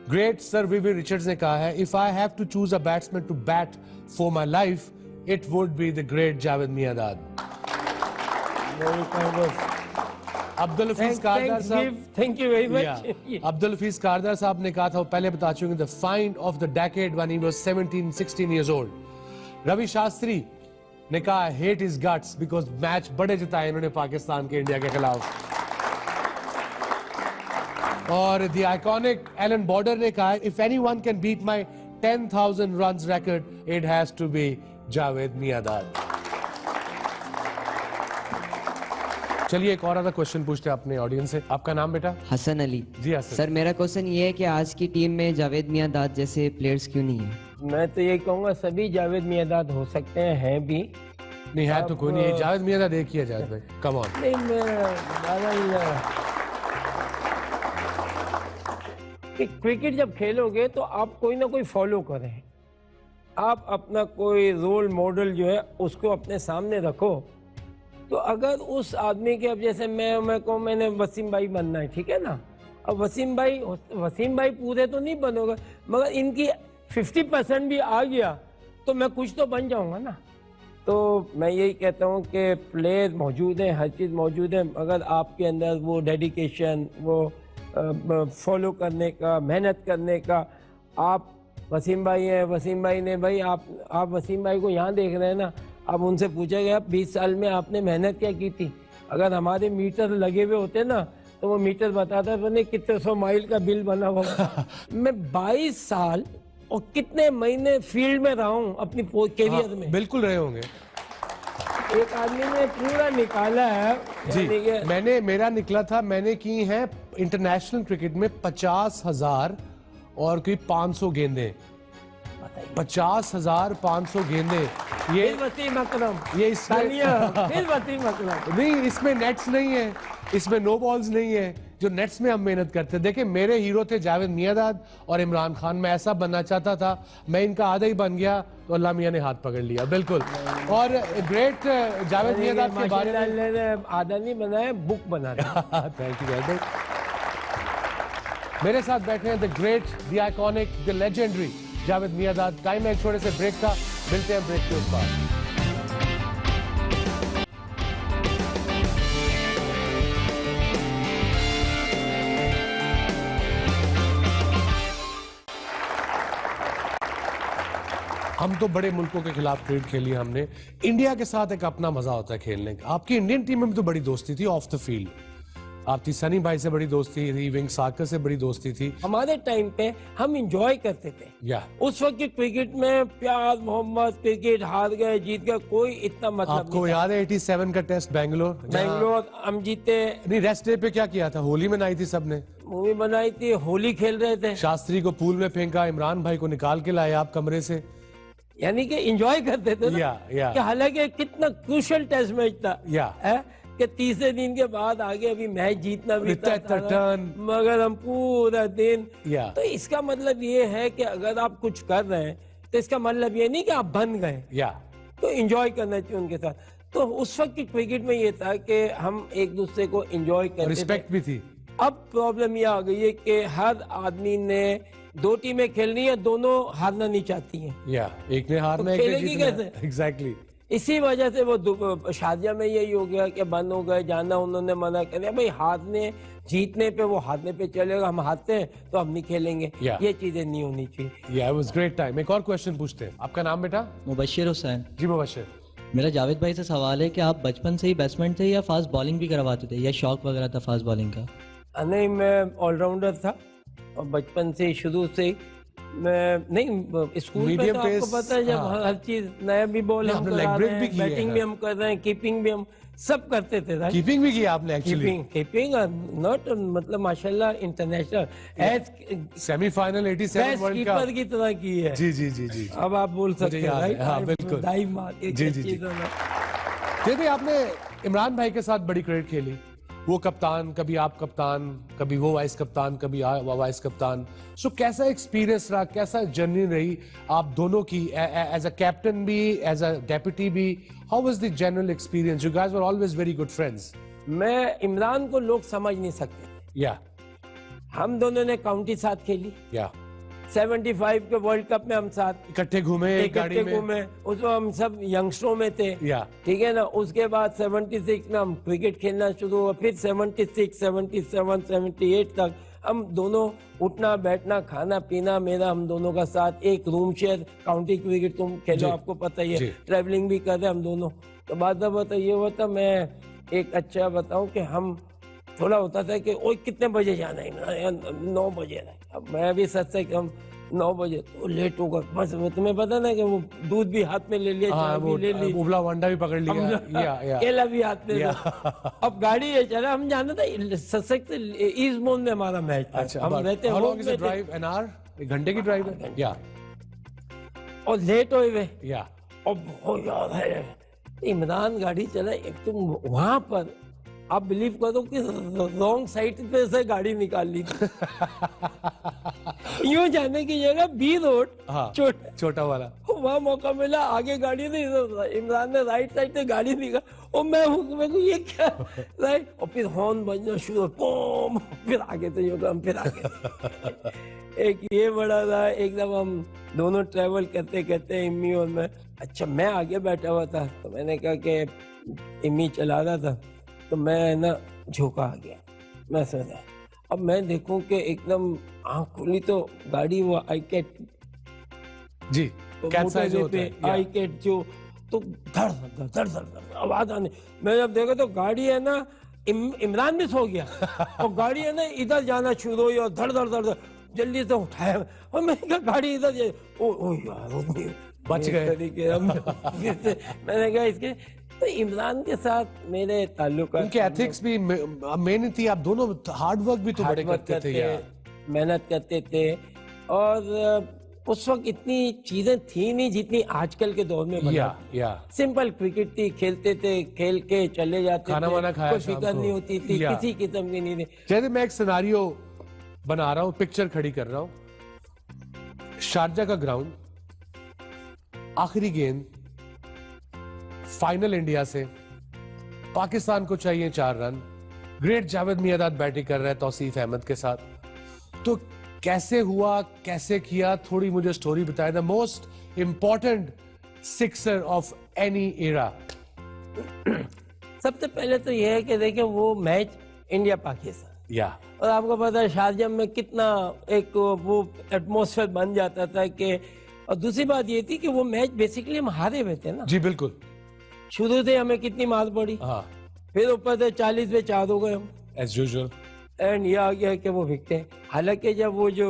S1: ग्रेट सर वीवी रिचर्ड्स ने कहा है, if I have to choose a batsman to bat for my life it would be the great Javed Miandad. Abdul Hafeez Kardar साहब,
S2: thank you very much.
S1: Abdul Hafeez Kardar साहब ने कहा था, वो पहले बता चुके, the find of the decade when he was 17-16 years old. Ravi Shastri ने कहा hate his guts because match बड़े जिताए इन्होंने पाकिस्तान के इंडिया के खिलाफ। और द आइकॉनिक एलन बॉर्डर ने कहा, if anyone can beat my 10,000 runs record it has to be Javed Miandad. चलिए एक और आधा क्वेश्चन पूछते हैं अपने ऑडियंस से। आपका नाम बेटा?
S4: हसन अली।
S1: जी हसन।
S4: सर मेरा क्वेश्चन ये है कि आज की टीम में जावेद मियांदाद जैसे प्लेयर्स क्यों नहीं है?
S2: मैं तो ये कहूँगा सभी जावेद मियांदाद हो सकते हैं भी।
S1: नहीं है तो कोई नहीं है, जावेद मियांदाद एक ही है जावेद भाई, कम ऑन।
S2: नहीं मैं ज़्यादा ही कि क्रिकेट जब खेलोगे तो आप कोई ना कोई फॉलो करें, आप अपना कोई रोल मॉडल जो है उसको अपने सामने रखो। तो अगर उस आदमी के, अब जैसे मैं कहूँ मैंने वसीम भाई बनना है, ठीक है ना, अब वसीम भाई पूरे तो नहीं बनोगे, मगर इनकी 50% भी आ गया तो मैं कुछ तो बन जाऊंगा ना। तो मैं यही कहता हूँ कि प्लेयर मौजूद हैं, हर चीज़ मौजूद है, अगर आपके अंदर वो डेडिकेशन, वो फॉलो करने का, मेहनत करने का, आप वसीम भाई हैं, वसीम भाई ने भाई आप वसीम भाई को यहाँ देख रहे हैं ना, अब उनसे पूछा गया 20 साल में आपने मेहनत क्या की थी, अगर हमारे मीटर लगे हुए होते ना तो वो मीटर बताता है कितने 100 माइल का बिल बना होगा। मैं 22 साल और कितने महीने फील्ड में रहा हूँ अपनी कैरियर में।
S1: बिल्कुल रहे होंगे।
S2: एक आदमी ने पूरा निकाला है
S1: जी, मेरा निकला था, मैंने की है इंटरनेशनल क्रिकेट में 50,000 और कोई 500 गेंदे, 50,500 गेंदे। ये
S2: वसीम अकरम,
S1: ये इसमें
S2: फिर वसीम अकरम
S1: नहीं, इसमें नेट्स नहीं है, इसमें नो बॉल्स नहीं है, जो नेट्स में हम मेहनत करते हैं। देखिए मेरे हीरो थे जावेद मियांदाद और इमरान खान, मैं ऐसा बनना चाहता था, मैं इनका आधा ही बन गया तो अल्लाह मियां ने हाथ पकड़ लिया। बिल्कुल। और ग्रेट जावेद मियांदाद के बारे में
S2: आधा नहीं बनाया, बुक बना दिया।
S1: Thank you. मेरे साथ बैठे हैं the great, the iconic, the legendary Javed Miandad. Time है एक छोटे से ब्रेक का, मिलते हैं ब्रेक के उस पार। हम तो बड़े मुल्कों के खिलाफ क्रिकेट खेली हमने, इंडिया के साथ एक अपना मजा होता है खेलने का। आपकी इंडियन टीम में भी तो बड़ी दोस्ती थी ऑफ द फील्ड, आपकी सनी भाई से बड़ी दोस्ती थी, विंग साकर से बड़ी दोस्ती थी।
S2: हमारे टाइम पे हम इंजॉय करते थे,
S1: या
S2: उस वक्त की क्रिकेट में प्यार मोहब्बत, क्रिकेट हार गए जीत गए कोई इतना मतलब
S1: आपको याद है 87 का टेस्ट
S2: बेंगलोर हम जीते
S1: नहीं, रेस्ट डे पे क्या किया था, होली मनाई थी सबने,
S2: मूवी बनाई थी, होली खेल रहे थे,
S1: शास्त्री को पूल में फेंका, इमरान भाई को निकाल के लाए आप कमरे से,
S2: यानी कि एंजॉय करते थे ना?
S1: या
S2: कि हालांकि कितना क्रूशियल टेस्ट मैच था,
S1: या
S2: कि तीसरे दिन के बाद आगे अभी मैच जीतना भी था,
S1: टर्न,
S2: मगर हम पूरा दिन,
S1: या
S2: तो इसका मतलब ये है कि अगर आप कुछ कर रहे हैं तो इसका मतलब ये नहीं कि आप बन गए,
S1: या
S2: तो एंजॉय करना चाहिए उनके साथ। तो उस वक्त की क्रिकेट में ये था कि हम एक दूसरे को एंजॉय करते थे,
S1: रिस्पेक्ट भी थी।
S2: अब प्रॉब्लम ये आ गई है कि हर आदमी ने दो टीमें खेलनी है, दोनों हारना नहीं चाहती हैं,
S1: या एक ने हारना,
S2: तो
S1: एक ने
S2: खेलेगी
S1: जीतना।
S2: कैसे?
S1: एग्जैक्टली।
S2: इसी वजह से वो शादिया में यही हो गया कि बंद हो गए जाना, उन्होंने मना कर दिया भाई हारने जीतने पे वो हारने पे चलेगा, हम हारते हैं तो हम नहीं खेलेंगे,
S1: Yeah.
S2: ये चीजें नहीं होनी चाहिए।
S1: या इट वाज ग्रेट टाइम। एक और क्वेश्चन पूछते हैं, आपका नाम बेटा?
S5: मुबशिर हुसैन।
S1: जी मुबशिर।
S5: मेरा जावेद भाई से सवाल है कि आप बचपन से ही बैट्समैन थे या फास्ट बॉलिंग भी करवाते थे, या शौक वगैरह था फास्ट बॉलिंग का?
S2: नहीं, मैं ऑलराउंडर था और बचपन से शुरू से मैं नहीं स्कूल में
S1: Medium
S2: तो आपको
S1: pace,
S2: पता है जब
S1: हाँ।
S2: हर चीज नया भी बॉल
S1: नहीं,
S2: हम
S1: आपने
S2: करा
S1: leg
S2: रहे
S1: break भी
S2: हैं,
S1: की है,
S2: बैटिंग भी
S1: हाँ।
S2: हम कर रहे हैं, कीपिंग भी हम सब करते थे राइट?
S1: कीपिंग भी किया आपने एक्चुअली?
S2: कीपिंग नॉट मतलब माशाल्लाह international as
S1: semifinal 87
S2: best
S1: world
S2: keeper
S1: cup.
S2: की तरह की है।
S1: जी जी जी जी।
S2: अब आप बोल सकते हैं
S1: याद है,
S2: राइट?
S1: हाँ, बिल्कुल।
S2: डाइव मार के
S1: जी, जी, जी।
S2: चीज़ों में।
S1: फिर भी आपने इमरान भाई के साथ बड़ी क्रिकेट खेली, वो कप्तान, कभी आप कप्तान, कभी वो वाइस कप्तान, कभी वाइस कप्तान। सो कैसा एक्सपीरियंस रहा, कैसा जर्नी रही आप दोनों की, एज अ कैप्टन भी, एज अ डेप्यूटी भी? How was the general experience? You guys were always very good friends.
S2: मैं इमरान को लोग समझ नहीं सकते।
S1: या
S2: हम दोनों ने काउंटी साथ खेली,
S1: या
S2: 75 के वर्ल्ड कप में हम साथ
S1: इकट्ठे घूमे एक गाड़ी
S2: इकट्ठे
S1: में।
S2: घूमे, उसमें हम सब यंगस्टरों में थे,
S1: या
S2: ठीक है ना। उसके बाद 76 में हम क्रिकेट खेलना शुरू हुआ, फिर 76, 77, 78 तक हम दोनों उठना बैठना खाना पीना मेरा हम दोनों का साथ, एक रूम शेयर, काउंटी क्रिकेट तुम खेलो
S1: जी,
S2: आपको पता ही
S1: जी।
S2: है, ट्रैवलिंग भी कर रहे हम दोनों। तो बात बता ये हुआ था, मैं एक अच्छा बताऊं कि हम थोड़ा होता था कि ओ कितने बजे जाना है, 9 बजे रहे। अब मैं भी सच से कि हम 9 बजे तो लेट होगा, बस तुम्हें पता ना कि वो दूध भी हाथ में ले लिया,
S1: हाँ,
S2: चाय
S1: वो
S2: भी ले ली,
S1: उबला वंडा भी पकड़ लिया। या
S2: केला भी हाथ में
S1: या।
S2: था। अब गाड़ी ये चला, हम जाना था सशक्त ईस्ट मोन में हमारा मैच था।
S1: अच्छा,
S2: हम रहते
S1: how
S2: home
S1: long is the
S2: में थे
S1: ड्राइव? An hour? एक घंटे की ड्राइव है? या
S2: और लेट हुए हुए।
S1: या
S2: अब हो याद है इमरान गाड़ी चला, एक तुम वहां पर आप बिलीव करो कि रॉन्ग साइड पे से गाड़ी निकाल ली थी। यूं जाने की जगह बी रोड,
S1: हाँ, छोटा वाला।
S2: वहाँ मौका मिला, आगे गाड़ी नहीं, इमरान ने राइट साइड से गाड़ी निकाल, और मैं मेरे को ये क्या राइट, और फिर हॉर्न बजना शुरू, बूम, फिर आगे तो यूं हम फिर आगे। एक ये बड़ा था, एकदम हम दोनों ट्रेवल करते करते इम्मी और मैं। अच्छा मैं आगे बैठा हुआ था, तो मैंने कहा कि इम्मी चला रहा था, तो मैं ना झोंका आ गया, मैं सोचा अब मैं देखूं कि एकदम आंख खुली तो गाड़ी वो आई कैट
S1: जी, कैप्साइज होता है। या।
S2: आई कैट जो, तो धड़ धड़ धड़ धड़ धड़ आवाज आने, मैं जब देखा तो गाड़ी है ना, इमरान भी सो गया और गाड़ी है ना इधर जाना शुरू हुई और धड़ धड़ धड़ धड़, जल्दी से उठाया और मैंने कहा गाड़ी इधर जाए, ओ यार
S1: बच गए।
S2: मैंने कहा इसके, तो इमरान के साथ मेरे ताल्लुक,
S1: उनके एथिक्स भी मेहनत थी, आप दोनों हार्ड वर्क भी तो बड़े करते थे यार।
S2: मेहनत करते थे, और उस वक्त इतनी चीजें थी नहीं जितनी आजकल के दौर में
S1: या
S2: सिंपल क्रिकेट थी, खेलते थे, खेल के चले जाते
S1: खाना
S2: थे,
S1: वाना खाया
S2: कोई
S1: शाम
S2: फिक्र
S1: को।
S2: नहीं होती थी,
S1: या।
S2: किसी किस्म की नहीं थी।
S1: जैसे मैं एक सिनारियो बना रहा हूँ, पिक्चर खड़ी कर रहा हूँ, शारजा का ग्राउंड, आखिरी गेंद, फाइनल इंडिया से, पाकिस्तान को चाहिए 4 run, great Javed Miandad batting कर रहा है तौसीफ अहमद के साथ। तो कैसे हुआ, कैसे किया, थोड़ी मुझे स्टोरी बताया। The most important sixer of any era.
S2: सबसे पहले तो यह है कि देखिए वो मैच इंडिया पाकिस्तान,
S1: या
S2: और आपको पता है शारजाह में कितना एक वो एटमॉस्फेयर बन जाता था कि, और दूसरी बात ये थी कि वो मैच बेसिकली हम हारे हुए थे ना,
S1: जी बिल्कुल।
S2: शुरू से हमें कितनी मार पड़ी,
S1: हाँ,
S2: फिर ऊपर से 40 पे 4 हो गए हम,
S1: एज यूजुअल।
S2: एंड ये आ गया कि वो विकटे। हालांकि जब वो जो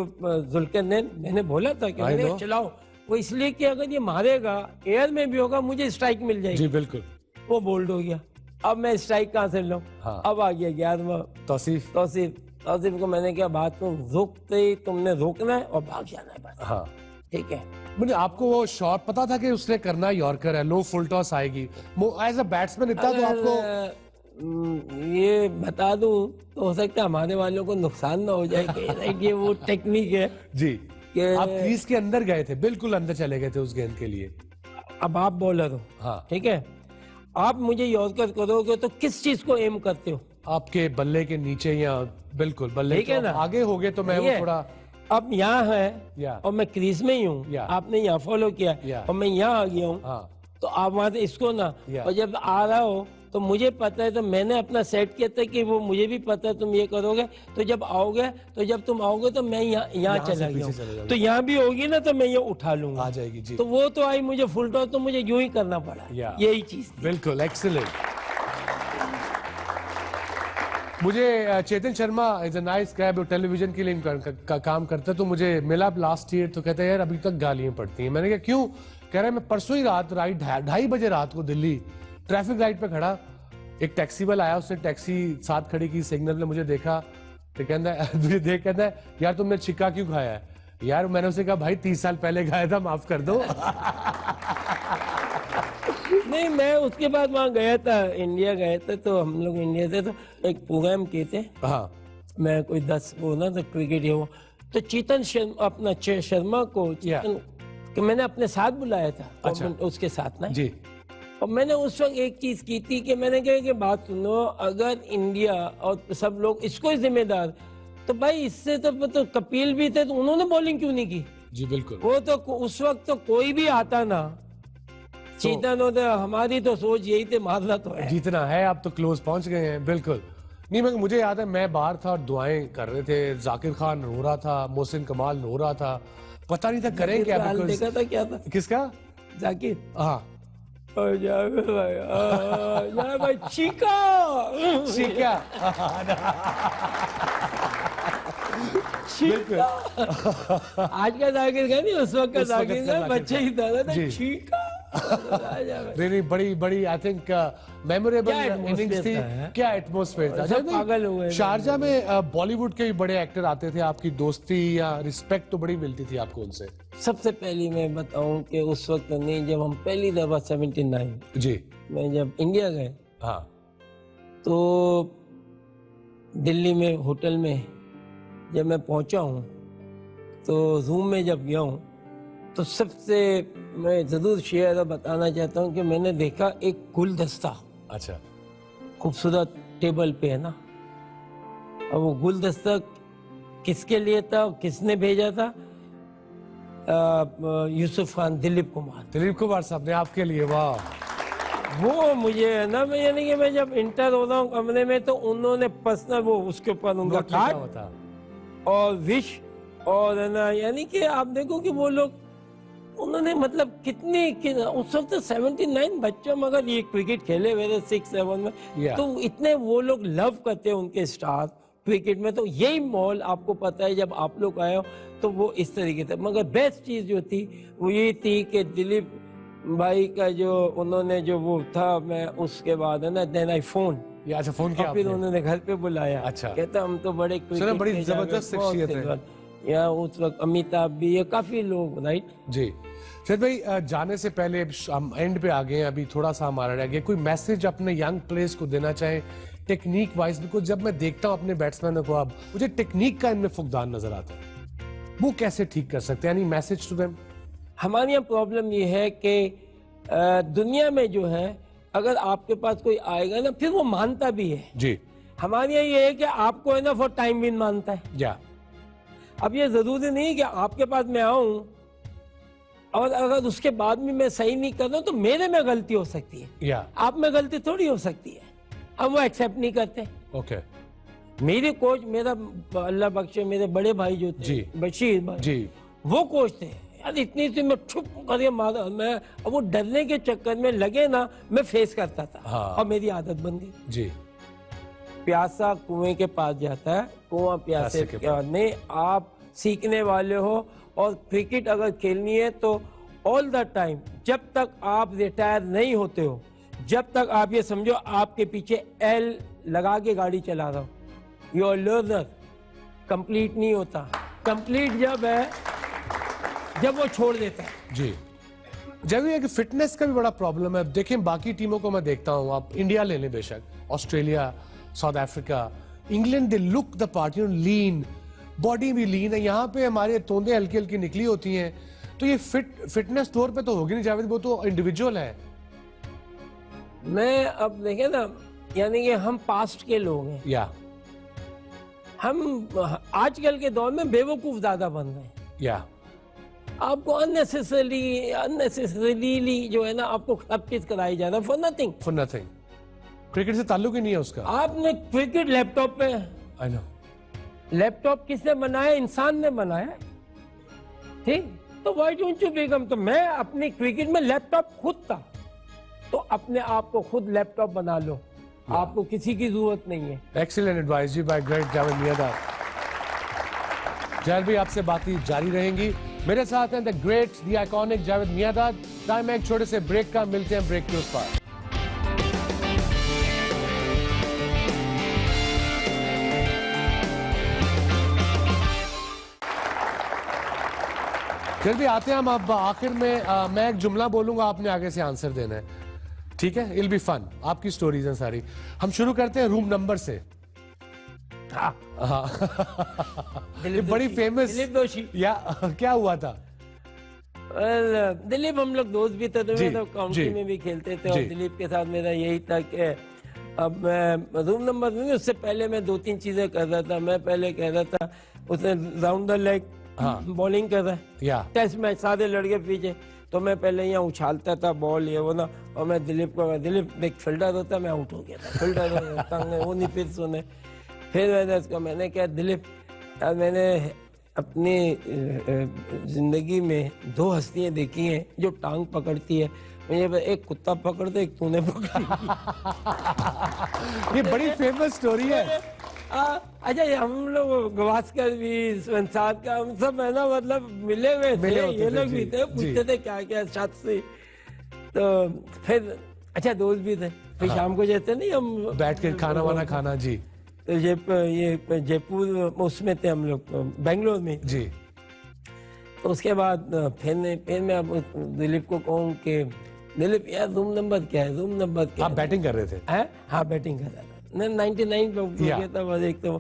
S2: जुल्करनैन, मैंने बोला था कि
S1: I
S2: मैंने
S1: know.
S2: चलाओ, वो इसलिए कि अगर ये मारेगा एयर में भी होगा मुझे स्ट्राइक मिल जाएगी,
S1: जी बिल्कुल।
S2: वो बोल्ड हो गया। अब मैं स्ट्राइक कहाँ से लूं?
S1: हाँ।
S2: अब आ गया 11वां
S1: तौसीफ।
S2: तौसीफ को मैंने क्या बात को रुकते ही तुमने रोकना है और भाग जाना है बस,
S1: हाँ,
S2: ठीक है।
S1: मुझे आपको वो शॉट पता था कि उसने करना यॉर्कर है, लो फुल टॉस आएगी, एज अ बैट्समैन इतना तो आपको
S2: ये बता दूं तो हो सकता है हमारे वालों को नुकसान ना हो जाए कि राइट, ये वो टेक्निक है
S1: जी
S2: कि
S1: आप क्रीज के अंदर गए थे, बिल्कुल अंदर चले गए थे उस गेंद के लिए।
S2: अब आप बॉलर हो,
S1: हाँ,
S2: ठीक है, आप मुझे यॉर्कर करोगे तो किस चीज को एम करते हो?
S1: आपके बल्ले के नीचे या बिल्कुल बल्ले
S2: ठीक है
S1: के
S2: ना?
S1: आगे हो गए तो मैं
S2: ठीक
S1: वो
S2: है।
S1: थोड़ा
S2: अब यहाँ है
S1: या
S2: और मैं क्रीज में ही हूँ,
S1: या
S2: आपने यहाँ फॉलो किया
S1: या
S2: और मैं यहाँ आ गया हूँ,
S1: हाँ
S2: तो आप वहां से इसको ना,
S1: या
S2: और जब आ रहा हो तो मुझे पता है, तो मैंने अपना सेट किया था कि वो मुझे भी पता है तुम ये करोगे, तो जब आओगे, तो जब तुम आओगे तो मैं यहाँ
S1: से
S2: चला
S1: पीछे
S2: गया
S1: चले
S2: हूँ,
S1: जाओगे।
S2: तो यहाँ भी होगी ना तो मैं ये उठा लूंगा,
S1: आ जाएगी जी।
S2: तो वो तो आई मुझे फुल टॉस, तो मुझे यूं ही करना पड़ा,
S1: या
S2: यही चीज थी।
S1: बिल्कुल एक्सीलेंट। मुझे Chetan Sharma is a nice guy, वो टेलीविजन के लिए का काम करता है, तो मुझे मिला लास्ट ईयर, तो कहता है यार अभी तक गालियां पड़ती हैं। मैंने कहा क्यों? कह रहा है मैं परसों ही रात 2:30 बजे रात को दिल्ली ट्रैफिक लाइट पे खड़ा, एक टैक्सी वाला आया, उसने टैक्सी साथ खड़ी की, सिग्नल में मुझे देखा, तो कहता है मुझे देख कहता है यार तुमने छिक्का क्यों खाया है? यार मैंने उसे कहा भाई 30 साल पहले खाया था, माफ कर दो।
S2: नहीं, मैं उसके बाद वहाँ गया था, इंडिया गए थे, तो हम लोग इंडिया से तो एक प्रोग्राम किए थे,
S1: हाँ
S2: मैं कोई 10 वो ना तो क्रिकेट है वो, तो चेतन शर्मा, अपना शर्मा को चेतन कि मैंने अपने साथ बुलाया था,
S1: अच्छा।
S2: उसके साथ ना
S1: जी,
S2: और मैंने उस वक्त एक चीज की थी कि मैंने कहा कि बात सुनो, अगर इंडिया और सब लोग इसको ही जिम्मेदार, तो भाई इससे तो कपिल भी थे, तो उन्होंने बॉलिंग क्यों नहीं की?
S1: जी बिल्कुल।
S2: वो तो उस वक्त तो कोई भी आता ना, चेतन होता, हमारी तो सोच यही थी मारना तो है,
S1: जीतना है, आप तो क्लोज पहुंच गए हैं। बिल्कुल नहीं, मैं मुझे याद है मैं बाहर था और दुआएं कर रहे थे, जाकिर खान रो रहा था, मोहसिन कमाल रो रहा था, पता नहीं था करें क्या।
S2: हाल देखा था क्या था
S1: किसका?
S2: जाकिर,
S1: हाँ
S2: भाई चीका
S1: क्या?
S2: चीका आज का जाकिर का नहीं, उस वक्त का
S1: उस वक्त
S2: जाकिर
S1: का
S2: का
S1: जाकिर
S2: बच्चे ही था ना,
S1: जी।
S2: चीका।
S1: नहीं, बड़ी आई थिंक मेमोरेबल
S2: क्या
S1: इनिंग्स थी।
S2: atmosphere था,
S1: क्या एटमॉस्फेयर था।
S2: सब पागल हुए थे।
S1: शारजा में बॉलीवुड के भी बड़े एक्टर आते थे, आपकी दोस्ती या रिस्पेक्ट तो बड़ी मिलती थी आपको उनसे?
S2: सबसे पहली मैं बताऊं कि उस वक्त नहीं, जब हम पहली दफा 79
S1: जी
S2: में जब इंडिया गए,
S1: हाँ
S2: तो दिल्ली में होटल में जब मैं पहुंचा हूं, तो रूम में जब गया हूं, तो सबसे मैं जरूर शेयर बताना चाहता हूं कि मैंने देखा एक गुलदस्ता,
S1: अच्छा
S2: खूबसूरत टेबल पे है ना, और वो गुलदस्ता किसके लिए था, किसने भेजा था? यूसुफ खान, दिलीप कुमार
S1: साहब ने आपके लिए। वाह,
S2: वो मुझे है ना, मैं यानी कि मैं जब इंटर हो रहा हूँ कमरे में, तो उन्होंने पर्सनल वो उसके ऊपर उनका
S1: नोट लिखा हुआ
S2: कार्ड
S1: था।
S2: और विश, और है ना, यानी कि आप देखो कि वो लोग, उन्होंने मतलब उस वक्त 79 बच्चों, मगर ये क्रिकेट खेले हुए थे 6-7 में,
S1: Yeah.
S2: तो इतने वो लोग लव करते हैं उनके स्टार क्रिकेट में, तो यही मॉल आपको पता है जब आप लोग आए हो, तो वो इस तरीके से। मगर बेस्ट चीज जो थी वो ये थी कि दिलीप भाई का जो उन्होंने जो वो था, मैं उसके बाद है ना, देन आई फोन,
S1: ये अच्छा फोन किया
S2: फिर
S1: आपने?
S2: उन्होंने घर पे बुलाया।
S1: अच्छा।
S2: कहता हम तो बड़े
S1: सुना, बड़ी
S2: के
S1: जबरदस्त
S2: जागरूक
S1: शख्सियत है।
S2: बहुत थे। या उस वक्त अमिताभ भी, ये काफी लोग, राइट।
S1: जी शरद भाई, जाने से पहले हम एंड पे आ गए हैं, अभी थोड़ा सा हमारा रह गया, कोई मैसेज अपने यंग प्लेयर्स को देना चाहे टेक्निक वाइज? बिकॉज जब मैं देखता हूँ अपने बैट्समैनों को, अब मुझे टेक्निक का इनमें फुकदान नजर आता है, वो कैसे ठीक कर सकते हैं? यानी मैसेज टू देम।
S2: हमारे यहाँ प्रॉब्लम ये है कि दुनिया में जो है, अगर आपके पास कोई आएगा ना, फिर वो मानता भी है।
S1: जी
S2: हमारे यहाँ ये है कि आपको है ना फॉर टाइम विन मानता है।
S1: या
S2: अब ये जरूरी नहीं कि आपके पास मैं आऊं और अगर उसके बाद भी मैं सही नहीं कर रहा हूं, तो मेरे में गलती हो सकती है,
S1: या
S2: आप में गलती थोड़ी हो सकती है। अब वो एक्सेप्ट नहीं करते।
S1: ओके
S2: मेरे कोच, मेरा अल्लाह बख्शे, मेरे बड़े भाई जो थे,
S1: जी।
S2: बशीर भाई,
S1: जी
S2: वो कोच थे यार, इतनी सी मैं छुप करके मारा, मैं अब वो डरने के चक्कर में लगे ना, मैं फेस करता था।
S1: हाँ।
S2: और मेरी आदत बन गई।
S1: जी
S2: प्यासा कुएं के पास जाता है, कुआं प्यासे
S1: के
S2: के नहीं। आप सीखने वाले हो और क्रिकेट अगर खेलनी है तो ऑल द टाइम, जब तक आप रिटायर नहीं होते हो, जब तक आप ये समझो आपके पीछे एल लगा के गाड़ी चला रहा हो, योर लर्नर कंप्लीट नहीं होता। कंप्लीट जब है जब वो छोड़ देता है।
S1: जी जब ये कि फिटनेस का भी बड़ा प्रॉब्लम है। देखें बाकी टीमों को मैं देखता हूँ, आप इंडिया ले लें, बेशक Australia, south Africa, England, they look the part, you know, lean, body भी लीन है। यहाँ पे हमारे तोंदे हल्की हल्की निकली होती हैं, तो ये फिटनेस तौर पे तो होगी नहीं जावेद, वो तो इंडिविजुअल है।
S2: मैं अब देखे ना, यानी कि हम पास्ट के लोग हैं,
S1: या
S2: हम आजकल के दौर में बेवकूफ ज्यादा बन रहे हैं।
S1: या
S2: आपको अननेसेसरीली जो है ना आपको सब चीज कराई जा रहा है for nothing.
S1: For nothing. Cricket से ताल्लुक ही नहीं है उसका।
S2: आपने क्रिकेट लैपटॉप पे,
S1: आई नो,
S2: लैपटॉप किसने बनाया? इंसान ने बनाया, ठीक? तो व्हाई डोंट यू बिकम? तो मैं अपनी क्रिकेट में लैपटॉप खुद था, तो अपने आप को खुद लैपटॉप बना लो, आपको किसी की जरूरत नहीं है।
S1: एक्सीलेंट एडवाइस जी बाय ग्रेट जावेद मियांदाद। जावेद भाई आपसे बातें जारी रहेंगी। मेरे साथ हैं the great the iconic Javed Miandad. Time है एक छोटे से ब्रेक का, मिलते हैं ब्रेक के उस पार। फिर भी आते हैं हम अब आखिर में। मैं एक जुमला बोलूंगा, आपने आगे से आंसर देना है, ठीक है? इल बी फन। आपकी स्टोरीज हैं सारी। हम शुरू करते हैं रूम नंबर से। हाँ। ये बड़ी फेमस
S2: दिलीप दोषी।
S1: या क्या हुआ था?
S2: दिलीप, हम लोग दोस्त भी थे, तो
S1: जी,
S2: मैं तो काउंटी
S1: जी,
S2: में भी खेलते थे, और
S1: जी।
S2: दिलीप के साथ मेरा यही था कि अब मैं रूम नंबर में, उससे पहले मैं 2-3 चीजें कर रहा था। मैं पहले कह रहा था उसने राउंड द लेग बॉलिंग कर रहा है,
S1: या
S2: टेस्ट मैच, सारे लड़के पीछे, तो मैं पहले यहाँ उछालता था बॉल, ये वो ना, और मैं दिलीप को, दिलीप एक फील्डर होता, मैं आउट हो गया था। फील्डर तंग वो नहीं, फिर सुने, फिर मैंने उसको, मैंने कहा दिलीप यार, मैंने अपनी जिंदगी में 2 हस्तियां देखी हैं जो टांग पकड़ती है, मुझे एक कुत्ता पकड़ दे, एक तूने पकड़।
S1: ये बड़ी फेमस स्टोरी है।
S2: अच्छा, ये हम लोग गवास्कर भी, संसार का, हम सब है ना, मतलब मिले हुए थे, ये लोग भी थे, पूछते थे क्या क्या शायद से। तो फिर अच्छा दोस्त भी थे, फिर शाम को जैसे नहीं हम
S1: बैठ के खाना वाना खाना। जी
S2: तो ये जयपुर उसमें थे हम लोग, बेंगलोर में।
S1: जी।
S2: तो उसके बाद फिर मैं अब दिलीप को कहूँ कि दिलीप यार रूम नंबर क्या है, रूम नंबर क्या
S1: आप
S2: है?
S1: बैटिंग कर रहे थे?
S2: हाँ, बैटिंग कर रहा था, 99 पे हो गया था बस एक तो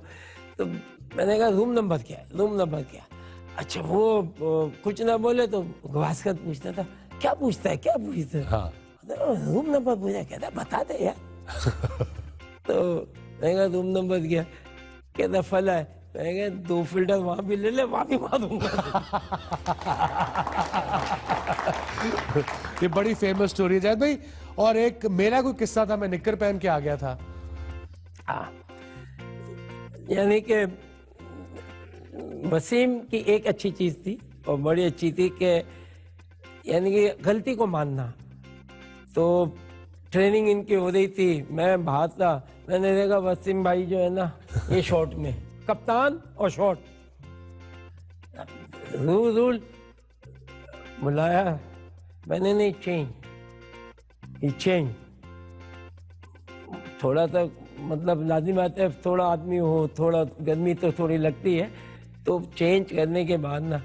S2: मैंने कहा रूम नंबर क्या है, रूम नंबर क्या? अच्छा, वो कुछ ना बोले तो गवास्कर पूछता था, क्या पूछता है, क्या पूछता है?
S1: हाँ।
S2: रूम नंबर पूछा, कहता बता दे यार। तो मैंने कहा रूम नंबर क्या? कहता फला है। मैंने कहा 2 फील्डर वहां भी ले ले, वहां भी मारूंगा।
S1: ये बड़ी फेमस स्टोरी है जावेद भाई। और एक मेरा कोई किस्सा था, मैं निक्कर पहन के आ गया था।
S2: यानी कि वसीम की एक अच्छी चीज थी, और बड़ी अच्छी थी कि यानी कि गलती को मानना। तो ट्रेनिंग इनकी हो रही थी, मैं बाहर था, मैंने देखा वसीम भाई जो है ना, ये शॉट में कप्तान और शॉट, रूल बुलाया मैंने, नहीं चेंज थोड़ा सा, मतलब लाजिम बात है, थोड़ा आदमी हो, थोड़ा गर्मी तो थोड़ी लगती है, तो चेंज करने के बाद ना,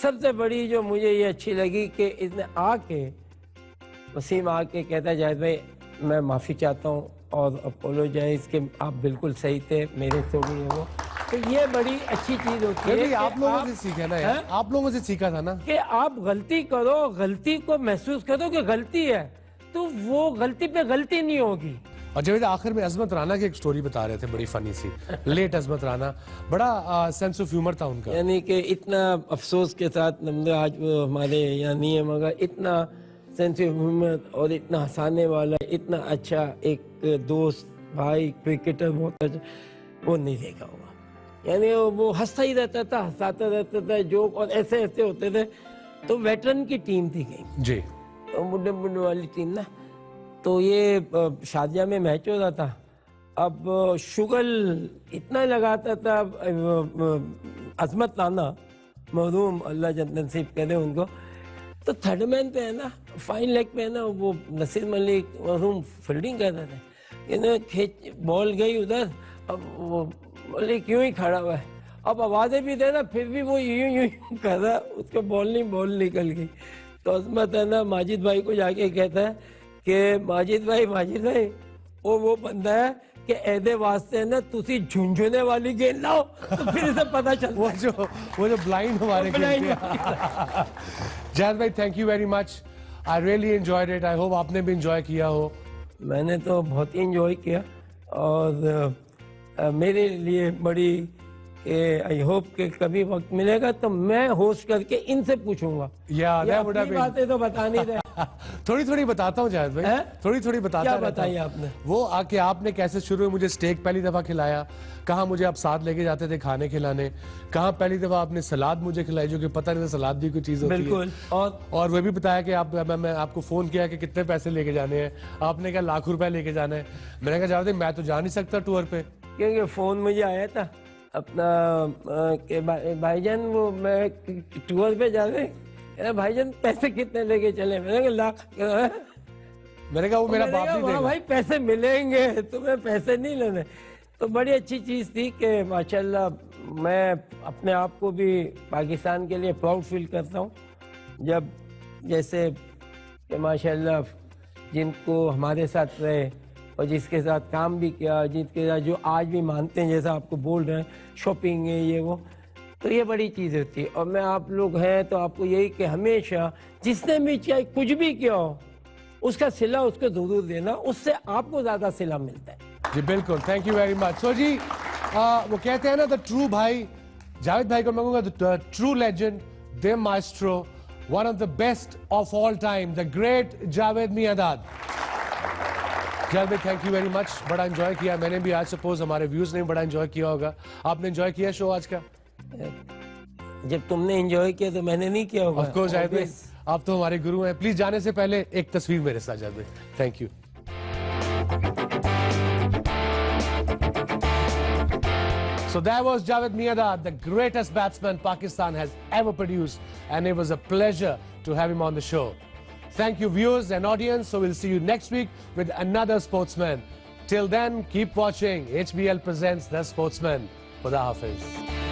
S2: सबसे बड़ी जो मुझे ये अच्छी लगी कि इसने आके, वसीम आके कहता जाहिद भाई मैं माफ़ी चाहता हूँ और अपोलोजाइज कि आप बिल्कुल सही थे, मेरे थोड़ी है वो। तो ये बड़ी अच्छी चीज़ होती है कि
S1: आप लोगों से सीखा ना यार, आप लोगों से सीखा था ना
S2: कि आप गलती करो, गलती को महसूस करो कि गलती है, तो वो गलती पे गलती नहीं होगी।
S1: और जब आखिर में अजमत राना की एक स्टोरी बता रहे थे, बड़ी फनी सी, लेट अजमत राना, बड़ा सेंस ऑफ ह्यूमर था उनका।
S2: यानी कि इतना अफसोस के साथ नमदा आज वो हमारे यहाँ नहीं है, मगर इतना सेंस ऑफ ह्यूमर और इतना हंसाने वाला, इतना अच्छा एक दोस्त भाई क्रिकेटर बहुत अच्छा, वो नहीं देखा होगा। यानी वो हंसता ही रहता था, हंसाता रहता था, जोक और ऐसे ऐसे होते थे। तो वेटरन की टीम थी कहीं,
S1: जी,
S2: तो बुढ़े बुढ़े वाली टीम ना, तो ये शारजा में मैच हो रहा था। अब शुगल इतना लगाता था, अजमत राना मरहूम, अल्लाह जन्नत नसीब करे उनको, तो थर्ड मैन पे है ना, फाइन लेग पे है ना, वो नसीर मलिक मरहूम फील्डिंग कर रहे थे, इन्हें खींच बॉल गई उधर, अब वो मलिक यूं ही खड़ा हुआ है, अब आवाजें भी दे ना, फिर भी वो यूं यूं कर रहा, उसको बॉल निकल गई। तो अजमत है ना माजिद भाई को जाके कहता है कि माजिद भाई वो बंदा है कि ऐदे वास्ते है ना, तुसी झुंझुने वाली गेंद लाओ, तो फिर इसे पता चलता।
S1: वो जो ब्लाइंड हमारे जावेद भाई, thank you very much, I really enjoyed it, I hope आपने भी एंजॉय किया हो।
S2: मैंने तो बहुत ही एंजॉय किया, और मेरे लिए बड़ी आई होप कि कभी वक्त मिलेगा तो मैं होस्ट करके इनसे पूछूंगा।
S1: Yeah, that would have been-
S2: बातें तो बता नहीं रहे।
S1: थोड़ी थोड़ी बताता हूँ जावेद भाई,
S2: हैं?
S1: थोड़ी थोड़ी बताता
S2: क्या
S1: रहता
S2: बताई
S1: हूँ।
S2: आपने?
S1: वो आके आपने कैसे शुरू में मुझे स्टेक पहली दफा खिलाया, कहाँ मुझे आप साथ लेके जाते थे खाने खिलाने, कहाँ पहली दफा आपने सलाद मुझे खिलाई जो कि पता नहीं था सलाद भी कोई चीज होती है।
S2: बिल्कुल।
S1: और वो भी बताया कि आप मैं आपको फोन किया कि कितने पैसे लेके जाने हैं, आपने कहा लाख रुपए लेके जाना है। मैंने कहा जावेद मैं तो जा नहीं सकता टूर पे।
S2: क्योंकि फोन मुझे आया था अपना के भाईजान वो मैं टूर पे जा रहे हैं, भाईजान पैसे कितने लेके चले? मैंने कहा लाख।
S1: मैंने कहा वो मेरा बाप नहीं देगा।
S2: भाई पैसे मिलेंगे, तुम्हें पैसे नहीं लेने। तो बड़ी अच्छी चीज़ थी कि माशाल्लाह मैं अपने आप को भी पाकिस्तान के लिए प्राउड फील करता हूँ जब जैसे कि माशाल्लाह जिनको हमारे साथ रहे और जिसके साथ काम भी किया, जिसके साथ जो आज भी मानते हैं, जैसा आपको बोल रहे हैं शॉपिंग है ये वो, तो ये बड़ी चीज़ होती है। और मैं आप लोग हैं तो आपको यही कि हमेशा जिसने भी चाहे कुछ भी किया हो उसका सिला उसको जरूर देना, उससे आपको ज़्यादा सिला मिलता है।
S1: जी बिल्कुल, थैंक यू वेरी मच। सो जी वो कहते हैं ना द ट्रू भाई, जावेद भाई को मैं कहूँगा the true legend, the Maestro, one of the best of all time, the great Javed Miandad. Javed भाई थैंक यू वेरी मच, बड़ा एंजॉय किया मैंने भी आज, सपोज हमारे व्यूज ने भी बड़ा एंजॉय किया होगा। आपने एंजॉय किया शो आज का?
S2: जब तुमने एंजॉय किया तो मैंने नहीं किया होगा।
S1: ऑफ कोर्स जावेद भाई, आप तो हमारे गुरु हैं। प्लीज जाने से पहले एक तस्वीर मेरे साथ जावेद भाई, thank you. So that was Javed Miandad, the greatest batsman Pakistan has ever produced, and it was a pleasure to have him on the show. Thank you viewers and audience, so we'll see you next week with another sportsman. Till then, keep watching HBL presents The Sportsman. Khuda Hafiz.